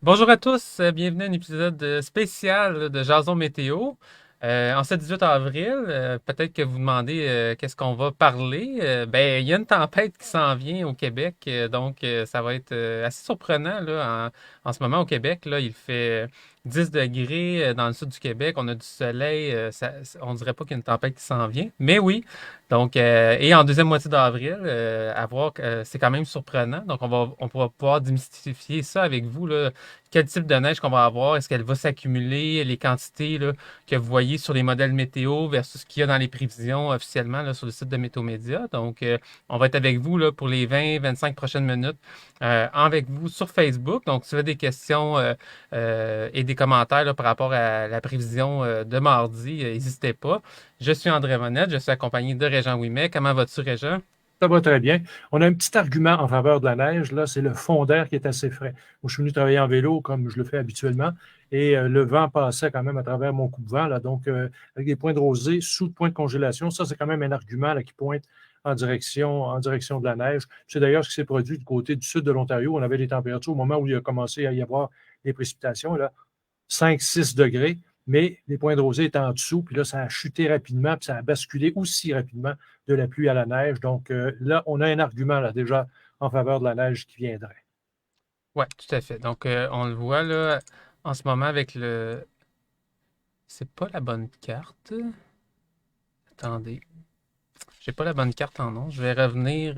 Bonjour à tous, bienvenue à un épisode spécial de Jason Météo. En ce 18 avril, peut-être que vous demandez qu'est-ce qu'on va parler. Ben, il y a une tempête qui s'en vient au Québec, donc ça va être assez surprenant là, en ce moment au Québec. Là, il fait 10 degrés dans le sud du Québec, on a du soleil, on dirait pas qu'il y a une tempête qui s'en vient, mais oui. Donc, et en deuxième moitié d'avril, à voir, c'est quand même surprenant. Donc, on pourra pouvoir démystifier ça avec vous là, quel type de neige qu'on va avoir, est-ce qu'elle va s'accumuler, les quantités là, que vous voyez sur les modèles météo versus ce qu'il y a dans les prévisions officiellement là, sur le site de Météo Média. Donc, on va être avec vous là, pour les 20-25 prochaines minutes, avec vous sur Facebook. Donc, si vous avez des questions et des commentaires là, par rapport à la prévision de mardi, n'hésitez pas. Je suis André Monette, je suis accompagné de Régent Ouimet. Comment vas-tu, Régent? Ça va très bien. On a un petit argument en faveur de la neige. Là, c'est le fond d'air qui est assez frais. Moi, je suis venu travailler en vélo comme je le fais habituellement et le vent passait quand même à travers mon coupe-vent. Là, donc, avec des points de rosée sous le point de congélation, ça, c'est quand même un argument là, qui pointe en direction de la neige. C'est d'ailleurs ce qui s'est produit du côté du sud de l'Ontario. On avait des températures au moment où il a commencé à y avoir des précipitations. Là, 5-6 degrés, mais les points de rosée étaient en dessous, puis là, ça a chuté rapidement, puis ça a basculé aussi rapidement de la pluie à la neige. Donc là, on a un argument là, déjà en faveur de la neige qui viendrait. Oui, tout à fait. Donc, on le voit là en ce moment avec le. C'est pas la bonne carte. Attendez. J'ai pas la bonne carte en nom. Je vais revenir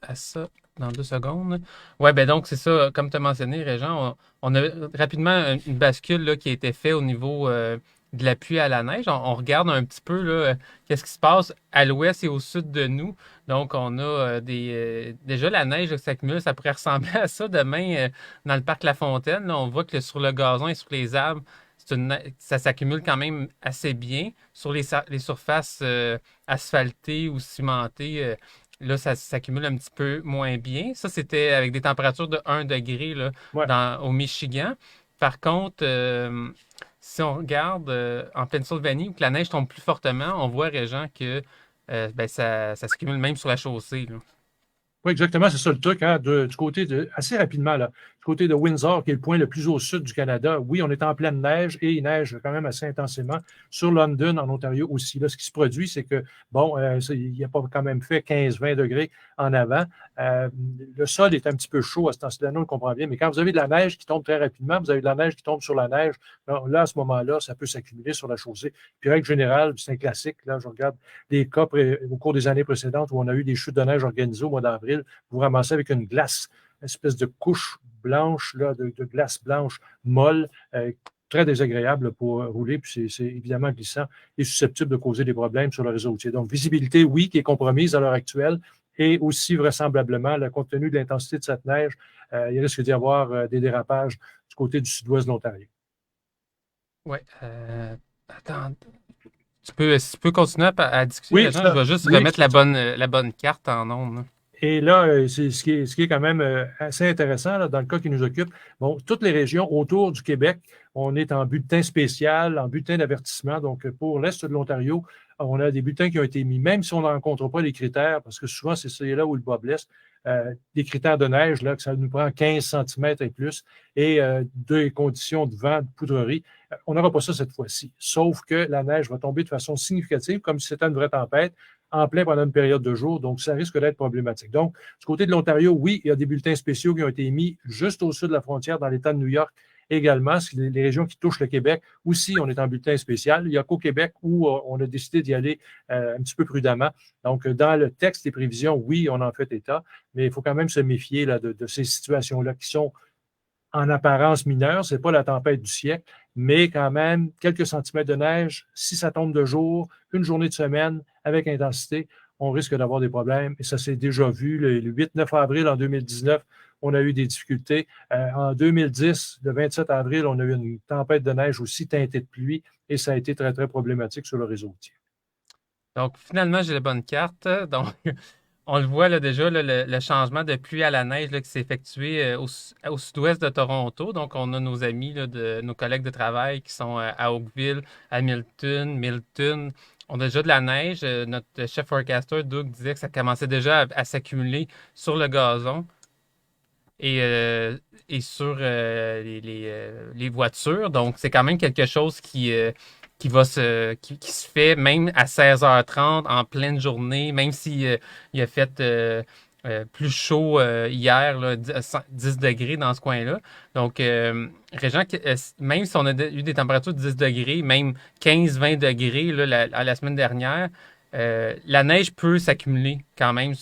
à ça dans 2 secondes. Ouais, ben donc c'est ça, comme tu as mentionné, Régent, on a rapidement une bascule là, qui a été faite au niveau de la pluie à la neige. On regarde un petit peu là, qu'est-ce qui se passe à l'ouest et au sud de nous. Donc, on a déjà la neige là, qui s'accumule. Ça pourrait ressembler à ça demain dans le parc La Fontaine. Là, on voit que sur le gazon et sur les arbres, ça s'accumule quand même assez bien. Sur les surfaces asphaltées ou cimentées, là, ça s'accumule un petit peu moins bien. Ça, c'était avec des températures de 1 degré là, Ouais. au Michigan. Par contre, si on regarde en Pennsylvanie, où que la neige tombe plus fortement, on voit, Régent, que ben, ça s'accumule même sur la chaussée, là. Oui, exactement, c'est ça le truc. Hein, du côté de, assez rapidement, là, du côté de Windsor, qui est le point le plus au sud du Canada, oui, on est en pleine neige et il neige quand même assez intensément. Sur London, en Ontario aussi. Là, ce qui se produit, c'est que, bon, il n'y a pas quand même fait 15-20 degrés en avant. Euh, le sol est un petit peu chaud à ce temps-là, on le comprend bien, mais quand vous avez de la neige qui tombe très rapidement, vous avez de la neige qui tombe sur la neige, là, à ce moment-là, ça peut s'accumuler sur la chaussée. Puis, règle générale, c'est un classique. Là, je regarde des cas au cours des années précédentes où on a eu des chutes de neige organisées au mois d'avril. Vous ramassez avec une glace, une espèce de couche blanche, là, de glace blanche molle, très désagréable pour rouler, puis c'est évidemment glissant et susceptible de causer des problèmes sur le réseau routier. Donc, visibilité, oui, qui est compromise à l'heure actuelle, et aussi vraisemblablement, compte tenu de l'intensité de cette neige, il risque d'y avoir des dérapages du côté du sud-ouest de l'Ontario. Ouais. Attends. Tu peux continuer à discuter, Oui, Régent. Je ça, vais juste oui, remettre la bonne carte en ondes, là. et là, c'est ce qui est quand même assez intéressant là, dans le cas qui nous occupe. Bon, toutes les régions autour du Québec, on est en bulletin spécial, en bulletin d'avertissement. Donc, pour l'Est de l'Ontario, on a des bulletins qui ont été mis, même si on ne rencontre pas les critères, parce que souvent, c'est là où le bas blesse, des critères de neige, là, que ça nous prend 15 centimètres et plus, et des conditions de vent, de poudrerie. On n'aura pas ça cette fois-ci. Sauf que la neige va tomber de façon significative, comme si c'était une vraie tempête en plein pendant une période de jour, donc ça risque d'être problématique. Donc, du côté de l'Ontario, oui, il y a des bulletins spéciaux qui ont été émis juste au sud de la frontière, dans l'État de New York également. Les régions qui touchent le Québec, aussi, on est en bulletin spécial. Il n'y a qu'au Québec où on a décidé d'y aller un petit peu prudemment. Donc, dans le texte des prévisions, oui, on en fait état, mais il faut quand même se méfier là, de ces situations-là qui sont en apparence mineure, ce n'est pas la tempête du siècle, mais quand même quelques centimètres de neige, si ça tombe de jour, une journée de semaine avec intensité, on risque d'avoir des problèmes. Et ça s'est déjà vu. Le 8-9 avril en 2019, on a eu des difficultés. En 2010, le 27 avril, on a eu une tempête de neige aussi teintée de pluie et ça a été très, très problématique sur le réseau routier. Donc, finalement, j'ai la bonne carte. Donc, on le voit là, déjà, là, le changement de pluie à la neige là, qui s'est effectué au sud-ouest de Toronto. Donc, on a nos amis, là, nos collègues de travail qui sont à Oakville, Hamilton, Milton. On a déjà de la neige. Notre chef forecaster, Doug, disait que ça commençait déjà à s'accumuler sur le gazon. et sur les voitures. Donc, c'est quand même quelque chose qui se fait même à 16h30 en pleine journée, même si il a fait plus chaud hier, là, 10 degrés dans ce coin-là. Donc, Régent, même si on a eu des températures de 10 degrés, même 15-20 degrés là, la semaine dernière, la neige peut s'accumuler quand même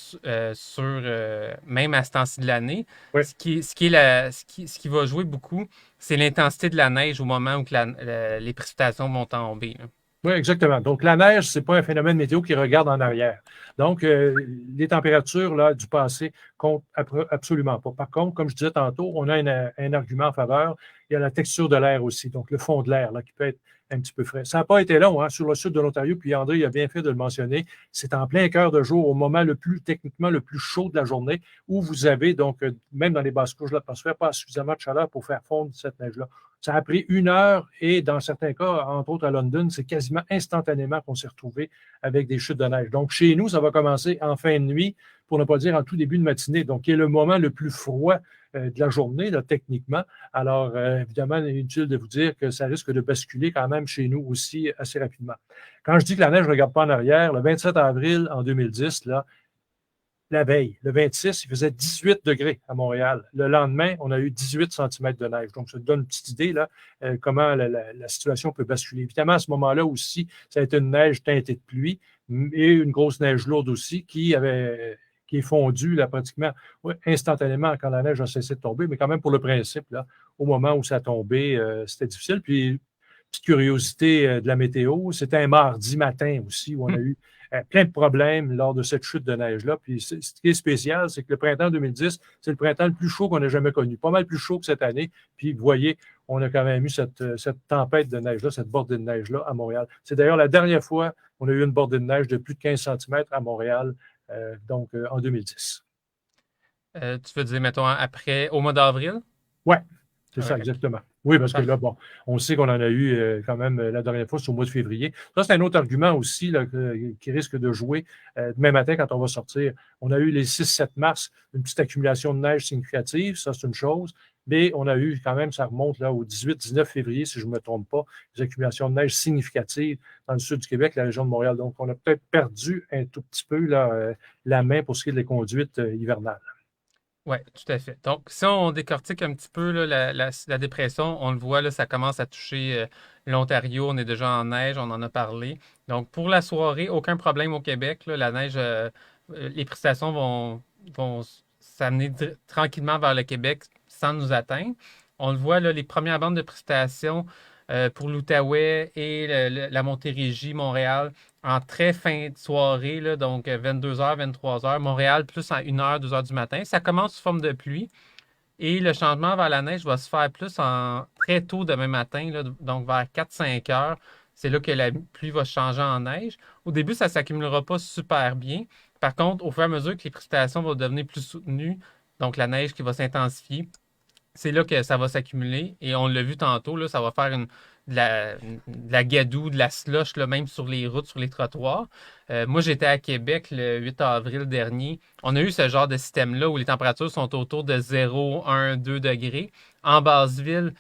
même à ce temps-ci de l'année. Oui. Ce qui va jouer beaucoup, c'est l'intensité de la neige au moment où les précipitations vont tomber, là. Oui, exactement. Donc, la neige, ce n'est pas un phénomène météo qui regarde en arrière. Donc, les températures là, du passé comptent absolument pas. Par contre, comme je disais tantôt, on a un argument en faveur. Il y a la texture de l'air aussi, donc le fond de l'air là, qui peut être un petit peu frais. Ça n'a pas été long hein, sur le sud de l'Ontario, puis André il a bien fait de le mentionner. C'est en plein cœur de jour, au moment techniquement le plus chaud de la journée, où vous avez donc, même dans les basses couches de l'atmosphère, pas suffisamment de chaleur pour faire fondre cette neige-là. Ça a pris 1 heure et dans certains cas, entre autres à London, c'est quasiment instantanément qu'on s'est retrouvé avec des chutes de neige. Donc, chez nous, ça va commencer en fin de nuit, pour ne pas dire en tout début de matinée, donc qui est le moment le plus froid de la journée, là, techniquement. Alors, évidemment, il est inutile de vous dire que ça risque de basculer quand même chez nous aussi assez rapidement. Quand je dis que la neige ne regarde pas en arrière, le 27 avril en 2010, là, la veille. Le 26, il faisait 18 degrés à Montréal. Le lendemain, on a eu 18 centimètres de neige. Donc, ça te donne une petite idée là, comment la situation peut basculer. Évidemment, à ce moment-là aussi, ça a été une neige teintée de pluie et une grosse neige lourde aussi qui est fondue là, pratiquement instantanément quand la neige a cessé de tomber. Mais quand même, pour le principe, là, au moment où ça a tombé, c'était difficile. Puis, petite curiosité de la météo, c'était un mardi matin aussi où on a eu plein de problèmes lors de cette chute de neige-là. Puis ce qui est spécial, c'est que le printemps 2010, c'est le printemps le plus chaud qu'on ait jamais connu. Pas mal plus chaud que cette année. Puis vous voyez, on a quand même eu cette tempête de neige-là, cette bordée de neige-là à Montréal. C'est d'ailleurs la dernière fois qu'on a eu une bordée de neige de plus de 15 centimètres à Montréal, en 2010. Tu veux dire, mettons, après, au mois d'avril? Ouais, c'est Ah ça, ouais, ok. exactement. Oui, parce que là, Parfait. bon, on sait qu'on en a eu quand même la dernière fois, c'est au mois de février. Ça, c'est un autre argument aussi là, qui risque de jouer demain matin quand on va sortir. On a eu les 6-7 mars, une petite accumulation de neige significative, ça, c'est une chose. Mais on a eu quand même, ça remonte là au 18-19 février, si je ne me trompe pas, des accumulations de neige significatives dans le sud du Québec, la région de Montréal. Donc, on a peut-être perdu un tout petit peu là, la main pour ce qui est des conduites hivernales. Oui, tout à fait. Donc, si on décortique un petit peu là, la dépression, on le voit, là, ça commence à toucher l'Ontario. On est déjà en neige, on en a parlé. Donc, pour la soirée, aucun problème au Québec, là. La neige, les précipitations vont s'amener tranquillement vers le Québec sans nous atteindre. On le voit, là, les premières bandes de précipitations pour l'Outaouais et la Montérégie, Montréal, en très fin de soirée, là, donc 22h, 23h. Montréal, plus à 1h, 2h du matin. Ça commence sous forme de pluie et le changement vers la neige va se faire plus très tôt demain matin, là, donc vers 4-5 heures. C'est là que la pluie va changer en neige. Au début, ça ne s'accumulera pas super bien. Par contre, au fur et à mesure que les précipitations vont devenir plus soutenues, donc la neige qui va s'intensifier, c'est là que ça va s'accumuler. Et on l'a vu tantôt, là, ça va faire de la gadoue, de la slush, là, même sur les routes, sur les trottoirs. Moi, j'étais à Québec le 8 avril dernier. On a eu ce genre de système-là où les températures sont autour de 0, 1, 2 degrés. En Basse-Ville,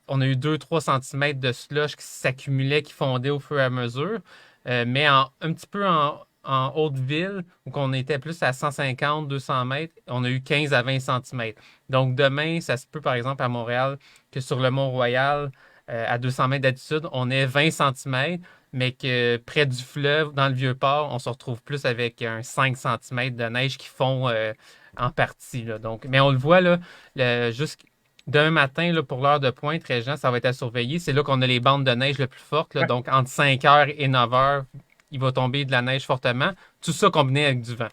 on a eu 2-3 centimètres de slush qui s'accumulait, qui fondait au fur et à mesure. Mais un petit peu en Haute-Ville, où on était plus à 150, 200 mètres, on a eu 15 à 20 centimètres. Donc demain, ça se peut par exemple à Montréal que sur le Mont-Royal, à 200 mètres d'altitude, on ait 20 centimètres, mais que près du fleuve, dans le Vieux-Port, on se retrouve plus avec un 5 centimètres de neige qui fond en partie, là. Donc, mais on le voit là, juste demain matin, là, pour l'heure de pointe, Régent, ça va être à surveiller. C'est là qu'on a les bandes de neige les plus fortes, là. Ouais. Donc entre 5h et 9h, il va tomber de la neige fortement. Tout ça combiné avec du vent.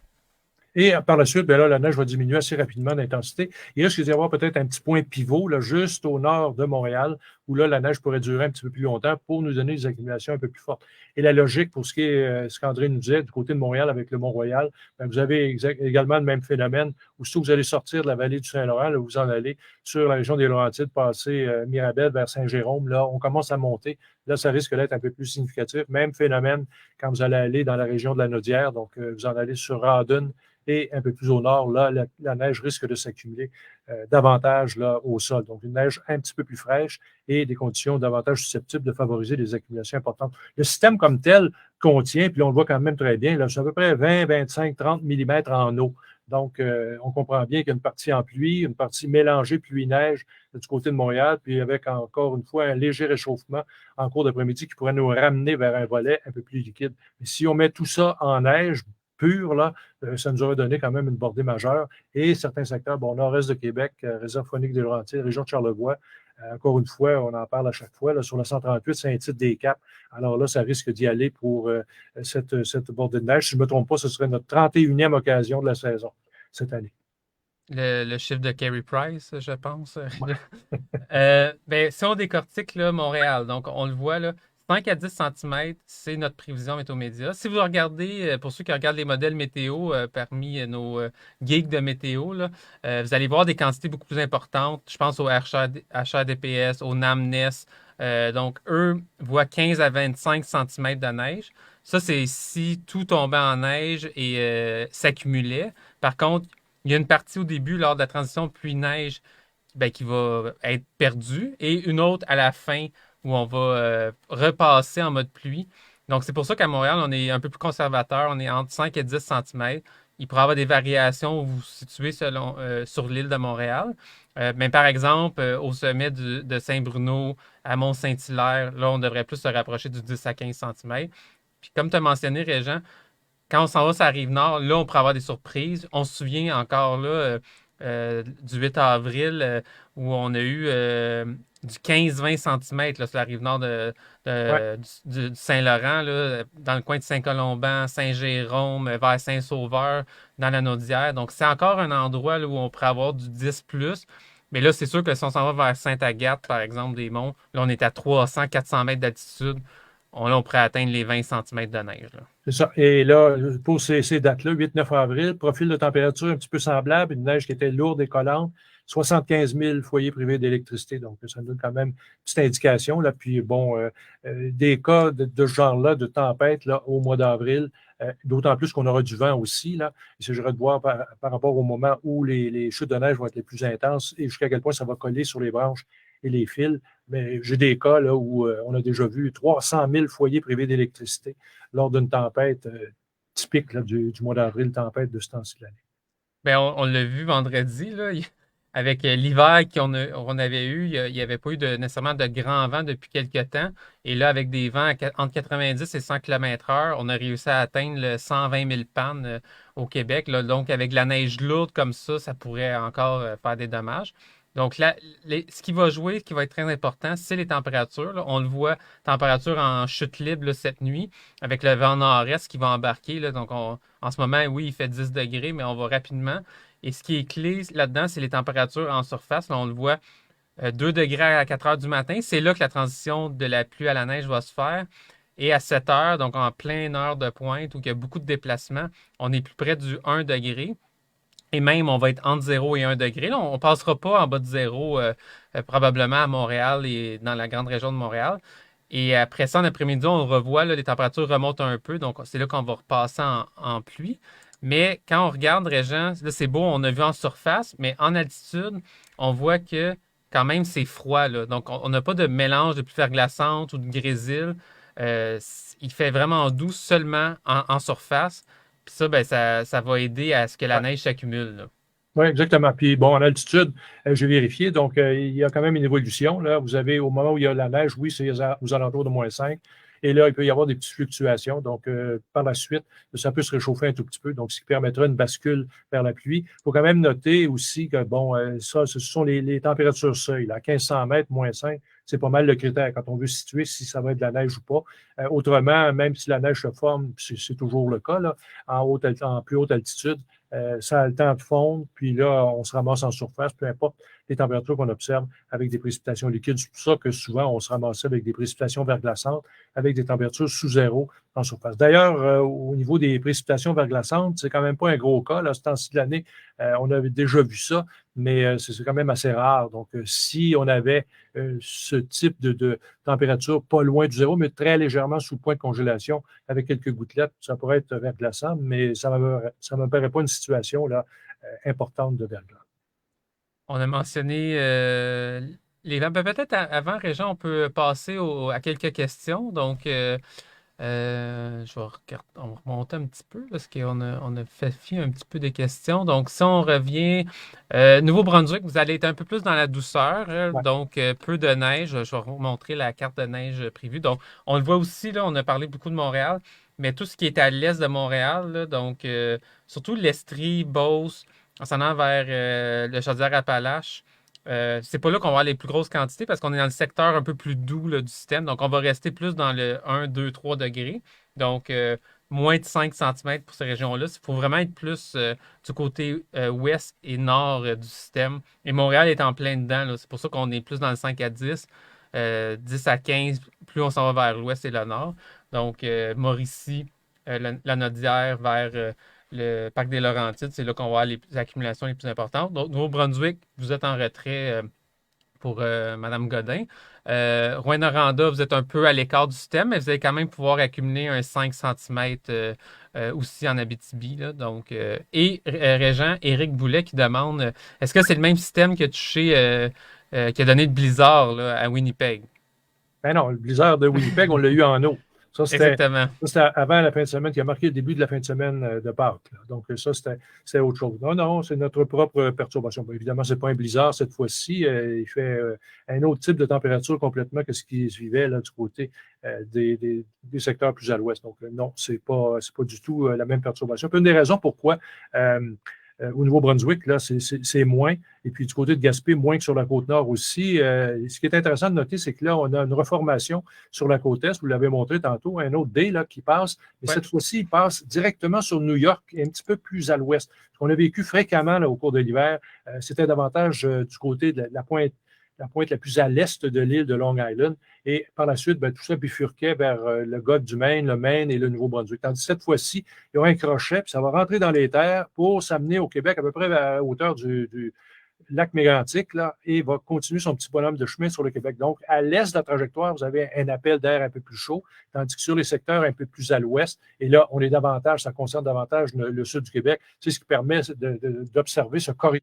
Et par la suite, ben là, la neige va diminuer assez rapidement d'intensité. Il risque d'y avoir peut-être un petit point pivot, là, juste au nord de Montréal, où là, la neige pourrait durer un petit peu plus longtemps pour nous donner des accumulations un peu plus fortes. Et la logique, pour ce qui est ce qu'André nous disait, du côté de Montréal avec le Mont-Royal, ben, vous avez également le même phénomène. Aussitôt que vous allez sortir de la vallée du Saint-Laurent, là, vous en allez sur la région des Laurentides, passer Mirabel vers Saint-Jérôme, là, on commence à monter. Là, ça risque d'être un peu plus significatif. Même phénomène quand vous allez aller dans la région de la Naudière, donc vous en allez sur Rawdon Et un peu plus au nord, là, la neige risque de s'accumuler davantage là, au sol. Donc, une neige un petit peu plus fraîche et des conditions davantage susceptibles de favoriser des accumulations importantes. Le système comme tel contient, puis on le voit quand même très bien, là, c'est à peu près 20, 25, 30 millimètres en eau. Donc, on comprend bien qu'il y a une partie en pluie, une partie mélangée pluie-neige du côté de Montréal, puis avec encore une fois un léger réchauffement en cours d'après-midi qui pourrait nous ramener vers un volet un peu plus liquide. Mais si on met tout ça en neige pure, là, ça nous aurait donné quand même une bordée majeure. Et certains secteurs, bon, nord-est de Québec, réserve faunique des Laurentides, région de Charlevoix, encore une fois, on en parle à chaque fois, là, sur le 138, c'est un titre des Caps. Alors là, ça risque d'y aller pour cette bordée de neige. Si je ne me trompe pas, ce serait notre 31e occasion de la saison cette année. Le chiffre de Carey Price, je pense. Ouais. Ben, si on décortique là, Montréal, donc on le voit là, 5 à 10 cm, c'est notre prévision Météo Média. Si vous regardez, pour ceux qui regardent les modèles météo parmi nos geeks de météo, là, vous allez voir des quantités beaucoup plus importantes. Je pense au HRDPS, au NAMNES. Donc, eux voient 15 à 25 cm de neige. Ça, c'est si tout tombait en neige et s'accumulait. Par contre, il y a une partie au début, lors de la transition pluie-neige, ben, qui va être perdue, et une autre à la fin où on va repasser en mode pluie. Donc, c'est pour ça qu'à Montréal, on est un peu plus conservateur. On est entre 5 et 10 cm. Il pourrait y avoir des variations où vous vous situez sur l'île de Montréal. Mais par exemple, au sommet de Saint-Bruno, à Mont-Saint-Hilaire, là, on devrait plus se rapprocher du 10 à 15 cm. Puis comme tu as mentionné, Régent, quand on s'en va sur la Rive-Nord, là, on pourrait avoir des surprises. On se souvient encore là du 8 avril où on a eu du 15-20 cm là, sur la Rive-Nord Ouais. du Saint-Laurent, là, dans le coin de Saint-Colomban, Saint-Jérôme, vers Saint-Sauveur, dans la Naudière. Donc, c'est encore un endroit là, où on pourrait avoir du 10 plus. Mais là, c'est sûr que si on s'en va vers Sainte-Agathe, par exemple, des monts, là, on est à 300-400 mètres d'altitude. On pourrait atteindre les 20 cm de neige. Là. C'est ça. Et là, pour ces dates-là, 8-9 avril, profil de température un petit peu semblable, une neige qui était lourde et collante, 75 000 foyers privés d'électricité. Donc, ça nous donne quand même une petite indication. Là. Puis, bon, des cas de ce genre-là, de tempête, là, au mois d'avril, d'autant plus qu'on aura du vent aussi. Là. Il s'agirait de voir par rapport au moment où les chutes de neige vont être les plus intenses et jusqu'à quel point ça va coller sur les branches et les fils. Mais j'ai des cas là, où on a déjà vu 300 000 foyers privés d'électricité lors d'une tempête typique là, du mois d'avril, tempête de ce temps-ci de l'année. Ben, on l'a vu vendredi, là, avec l'hiver on avait eu, il n'y avait pas eu nécessairement de grands vents depuis quelques temps. Et là, avec des vents entre 90 et 100 km/h, on a réussi à atteindre le 120 000 pannes au Québec. Là. Donc, avec la neige lourde comme ça pourrait encore faire des dommages. Donc, là, ce qui va jouer, ce qui va être très important, c'est les températures. Là. On le voit, température en chute libre là, cette nuit, avec le vent nord-est qui va embarquer. Là. Donc, en ce moment, oui, il fait 10 degrés, mais on va rapidement. Et ce qui est clé là-dedans, c'est les températures en surface. Là, on le voit, 2 degrés à 4 heures du matin. C'est là que la transition de la pluie à la neige va se faire. Et à 7 heures, donc en pleine heure de pointe, où il y a beaucoup de déplacements, on est plus près du 1 degré. Et même, on va être entre 0 et 1 degré. Là, on ne passera pas en bas de 0, probablement à Montréal et dans la grande région de Montréal. Et après ça, en après-midi, on revoit, là, les températures remontent un peu. Donc, c'est là qu'on va repasser en pluie. Mais quand on regarde, Régent, là, c'est beau, on a vu en surface, mais en altitude, on voit que quand même, c'est froid. Là. Donc, on n'a pas de mélange de pluie verglaçante ou de grésil. Il fait vraiment doux seulement en surface. Puis ça, ben, ça va aider à ce que la Ouais. neige s'accumule. Là. Oui, exactement. Puis bon, en altitude, j'ai vérifié, donc il y a quand même une évolution. Là. Vous avez, au moment où il y a la neige, oui, c'est aux alentours de -5. Et là, il peut y avoir des petites fluctuations. Donc, par la suite, ça peut se réchauffer un tout petit peu, donc ce qui permettra une bascule vers la pluie. Il faut quand même noter aussi que, bon, ça, ce sont les températures seuil. À 1500 mètres, -5, c'est pas mal le critère quand on veut situer si ça va être de la neige ou pas. Autrement, même si la neige se forme, c'est toujours le cas, là, en plus haute altitude, ça a le temps de fondre, puis là, on se ramasse en surface, peu importe les températures qu'on observe avec des précipitations liquides. C'est pour ça que souvent, on se ramassait avec des précipitations verglaçantes, avec des températures sous zéro en surface. D'ailleurs, au niveau des précipitations verglaçantes, c'est quand même pas un gros cas. Là, ce temps-ci de l'année, on avait déjà vu ça, mais c'est quand même assez rare. Donc, si on avait ce type de température pas loin du zéro, mais très légèrement sous le point de congélation, avec quelques gouttelettes, ça pourrait être verglaçant, mais ça ne me paraît pas une situation là, importante de verglas. On a mentionné les vents. Ben, peut-être avant, Régent, on peut passer à quelques questions. Donc, je vais on va remonter un petit peu parce on a fait fi un petit peu des questions. Donc, si on revient, Nouveau-Brunswick, vous allez être un peu plus dans la douceur, Ouais. donc peu de neige. Je vais vous montrer la carte de neige prévue. Donc, on le voit aussi, là, on a parlé beaucoup de Montréal, mais tout ce qui est à l'est de Montréal, là, donc surtout l'Estrie, Beauce, en s'en allant vers le Chaudière-Appalaches. C'est pas là qu'on va avoir les plus grosses quantités parce qu'on est dans le secteur un peu plus doux là, du système. Donc, on va rester plus dans le 1, 2, 3 degrés. Donc, moins de 5 centimètres pour ces régions-là. Il faut vraiment être plus du côté ouest et nord du système. Et Montréal est en plein dedans, là. C'est pour ça qu'on est plus dans le 5 à 10. 10 à 15, plus on s'en va vers l'ouest et le nord. Donc, Mauricie, la Nodière vers le parc des Laurentides, c'est là qu'on va avoir les accumulations les plus importantes. Donc, Nouveau-Brunswick, vous êtes en retrait pour Mme Godin. Rouyn-Noranda, vous êtes un peu à l'écart du système, mais vous allez quand même pouvoir accumuler un 5 cm aussi en Abitibi. Là. Donc, Régent, Éric Boulet qui demande est-ce que c'est le même système qui a touché, qui a donné le blizzard là, à Winnipeg? Ben non, le blizzard de Winnipeg, on l'a eu en eau. Ça, Exactement. c'était avant la fin de semaine, qui a marqué le début de la fin de semaine de Pâques. Là. Donc, ça, c'était autre chose. Non, non, c'est notre propre perturbation. Bon, évidemment, ce n'est pas un blizzard cette fois-ci. Il fait un autre type de température complètement que ce qui se vivait là, du côté des secteurs plus à l'ouest. Donc, non, c'est pas du tout la même perturbation. Puis, une des raisons pourquoi au Nouveau-Brunswick, là, c'est moins. Et puis du côté de Gaspé, moins que sur la côte nord aussi. Ce qui est intéressant de noter, c'est que là, on a une reformation sur la côte est. Vous l'avez montré tantôt, un autre dé là, qui passe. Mais Ouais. cette fois-ci, il passe directement sur New York et un petit peu plus à l'ouest. Ce qu'on a vécu fréquemment là, au cours de l'hiver, c'était davantage du côté de la pointe la plus à l'est de l'île de Long Island. Et par la suite, ben, tout ça bifurquait vers le golfe du Maine, le Maine et le Nouveau-Brunswick. Tandis que cette fois-ci, il y aura un crochet, puis ça va rentrer dans les terres pour s'amener au Québec à peu près à la hauteur du lac Mégantic, là, et va continuer son petit bonhomme de chemin sur le Québec. Donc, à l'est de la trajectoire, vous avez un appel d'air un peu plus chaud, tandis que sur les secteurs un peu plus à l'ouest, et là, on est davantage, ça concerne davantage le sud du Québec. C'est ce qui permet d'observer ce corridor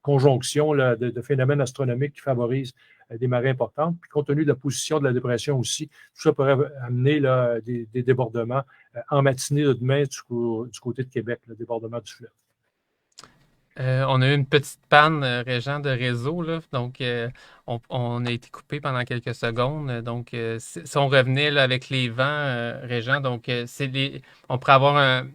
conjonction là, de phénomènes astronomiques qui favorisent des marées importantes. Puis compte tenu de la position de la dépression aussi, tout ça pourrait amener là, des débordements en matinée de demain du côté de Québec, le débordement du fleuve. On a eu une petite panne, Régent, de réseau, là. Donc, on a été coupé pendant quelques secondes. Donc, si on revenait là, avec les vents, Régent, donc on pourrait avoir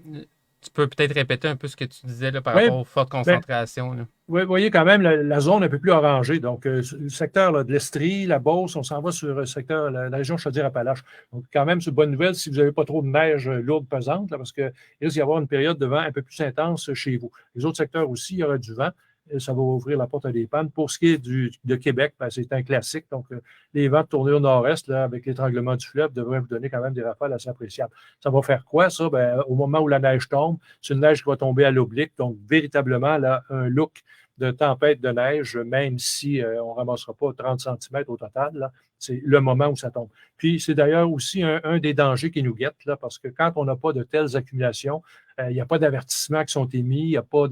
tu peux peut-être répéter un peu ce que tu disais là, par Oui, rapport aux fortes ben, concentrations, là. vous voyez quand même la zone un peu plus orangée. Donc, le secteur là, de l'Estrie, la Beauce, on s'en va sur le secteur, la région Chaudière-Appalaches. Donc, quand même, c'est une bonne nouvelle si vous n'avez pas trop de neige lourde, pesante, là, parce qu'il risque d'y avoir une période de vent un peu plus intense chez vous. Les autres secteurs aussi, il y aura du vent. Et ça va ouvrir la porte à des pannes. Pour ce qui est de Québec, ben, c'est un classique. Donc, les vents tournés au nord-est, là, avec l'étranglement du fleuve, devraient vous donner quand même des rafales assez appréciables. Ça va faire quoi, ça? Ben, au moment où la neige tombe, c'est une neige qui va tomber à l'oblique. Donc, véritablement, là, un look de tempête de neige, même si on ne ramassera pas 30 centimètres au total. Là, c'est le moment où ça tombe. Puis, c'est d'ailleurs aussi un des dangers qui nous guette, là, parce que quand on n'a pas de telles accumulations, il n'y a pas d'avertissements qui sont émis, il n'y a pas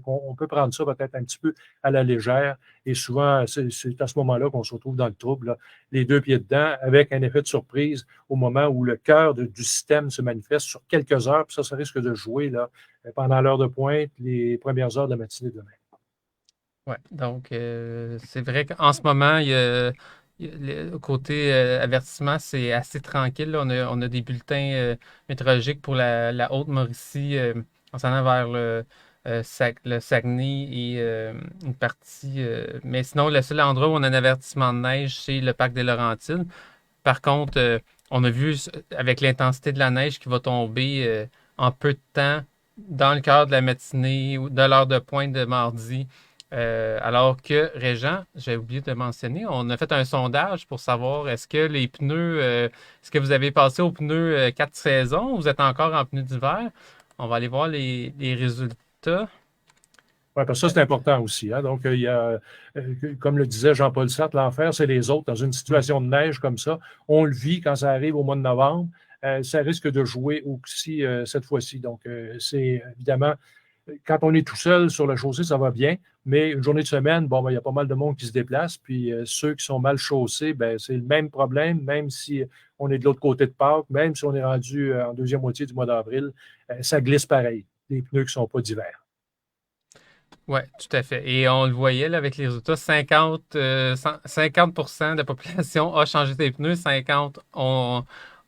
on peut prendre ça peut-être un petit peu à la légère. Et souvent, c'est à ce moment-là qu'on se retrouve dans le trouble, là, les deux pieds dedans, avec un effet de surprise au moment où le cœur du système se manifeste sur quelques heures. Puis ça risque de jouer là, pendant l'heure de pointe, les premières heures de la matinée demain. Ouais, donc c'est vrai qu'en ce moment, le côté avertissement, c'est assez tranquille, là. On a des bulletins météorologiques pour la Haute-Mauricie en s'en allant vers le Saguenay et une partie. Mais sinon, le seul endroit où on a un avertissement de neige, c'est le parc des Laurentides. Par contre, on a vu avec l'intensité de la neige qui va tomber en peu de temps dans le cœur de la matinée ou de l'heure de pointe de mardi. Alors que, Régent, j'ai oublié de mentionner, on a fait un sondage pour savoir est-ce que les pneus, est-ce que vous avez passé aux pneus 4 saisons ou vous êtes encore en pneus d'hiver? On va aller voir les résultats. Oui, parce que ça, c'est important aussi. Hein? Donc, il y a, comme le disait Jean-Paul Sartre, l'enfer, c'est les autres. Dans une situation de neige comme ça, on le vit quand ça arrive au mois de novembre. Ça risque de jouer aussi cette fois-ci. Donc, c'est évidemment, quand on est tout seul sur la chaussée, ça va bien. Mais une journée de semaine, bon, ben, il y a pas mal de monde qui se déplace. Puis ceux qui sont mal chaussés, ben, c'est le même problème, même si on est de l'autre côté de Pâques, même si on est rendu en deuxième moitié du mois d'avril, ça glisse pareil. Les pneus qui ne sont pas d'hiver. Oui, tout à fait. Et on le voyait là, avec les résultats, 50% de la population a changé ses pneus, 50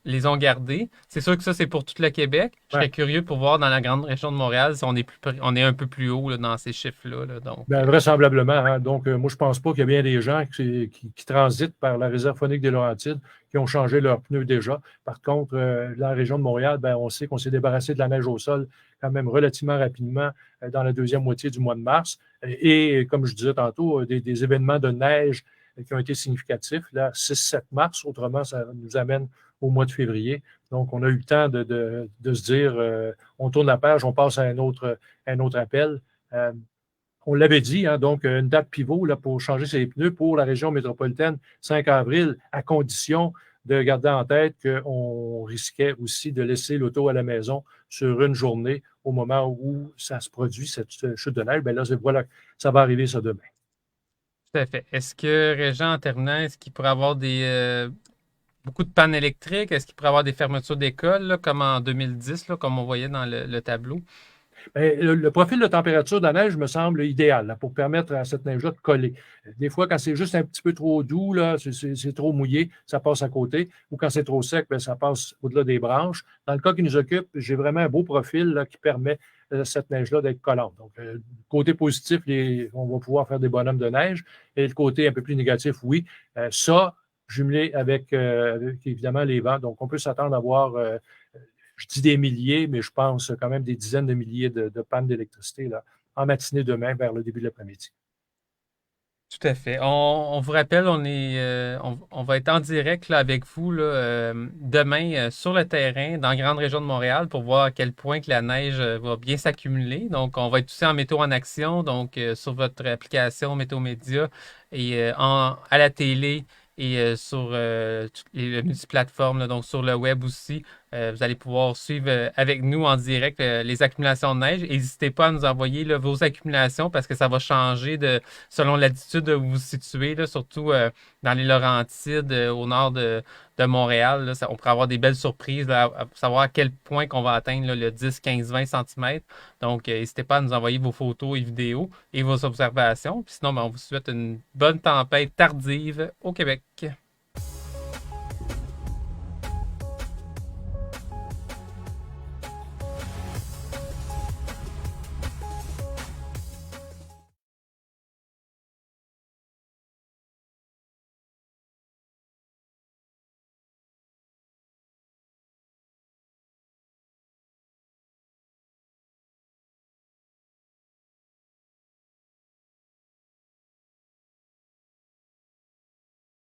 les ont gardés. C'est sûr que ça, c'est pour tout le Québec. Je Ouais. serais curieux pour voir dans la grande région de Montréal si on est un peu plus haut là, dans ces chiffres-là, là. Donc, Ben, vraisemblablement. Hein. Donc, moi, je ne pense pas qu'il y a bien des gens qui transitent par la réserve phonique des Laurentides qui ont changé leurs pneus déjà. Par contre, dans la région de Montréal, ben, on sait qu'on s'est débarrassé de la neige au sol quand même relativement rapidement dans la deuxième moitié du mois de mars. Et comme je disais tantôt, des événements de neige qui ont été significatifs, là, 6-7 mars. Autrement, ça nous amène au mois de février. Donc, on a eu le temps de se dire, on tourne la page, on passe à un autre appel. On l'avait dit, hein, donc une date pivot là, pour changer ses pneus pour la région métropolitaine, 5 avril, à condition de garder en tête qu'on risquait aussi de laisser l'auto à la maison sur une journée au moment où ça se produit, cette chute de neige. Bien là, voilà, ça va arriver ça demain. tout à fait. Est-ce que, Régent, en terminant, est-ce qu'il pourrait avoir beaucoup de pannes électriques? Est-ce qu'il pourrait avoir des fermetures d'école, là, comme en 2010, là, comme on voyait dans le tableau? Ben, le profil de température de la neige me semble idéal là, pour permettre à cette neige-là de coller. Des fois, quand c'est juste un petit peu trop doux, là, c'est trop mouillé, ça passe à côté. Ou quand c'est trop sec, ben, ça passe au-delà des branches. Dans le cas qui nous occupe, j'ai vraiment un beau profil là, qui permet cette neige-là d'être collante. Donc, côté positif, on va pouvoir faire des bonhommes de neige. Et le côté un peu plus négatif, oui. Ça, jumelé avec, évidemment les vents. Donc, on peut s'attendre à voir je dis des milliers, mais je pense quand même des dizaines de milliers de pannes d'électricité là, en matinée demain vers le début de l'après-midi. Tout à fait. On vous rappelle, on va être en direct là, avec vous là, demain sur le terrain dans la grande région de Montréal pour voir à quel point que la neige va bien s'accumuler. Donc, on va être aussi en météo en action, donc sur votre application Météo Média et à la télé et sur toutes les multiplateformes, là, donc sur le web aussi. Vous allez pouvoir suivre avec nous en direct les accumulations de neige. N'hésitez pas à nous envoyer là, vos accumulations parce que ça va changer selon l'altitude où vous vous situez, là, surtout dans les Laurentides, au nord de Montréal. Là, on pourrait avoir des belles surprises là, à savoir à quel point qu'on va atteindre là, le 10, 15, 20 centimètres. Donc, n'hésitez pas à nous envoyer vos photos et vidéos et vos observations. Puis sinon, ben, on vous souhaite une bonne tempête tardive au Québec.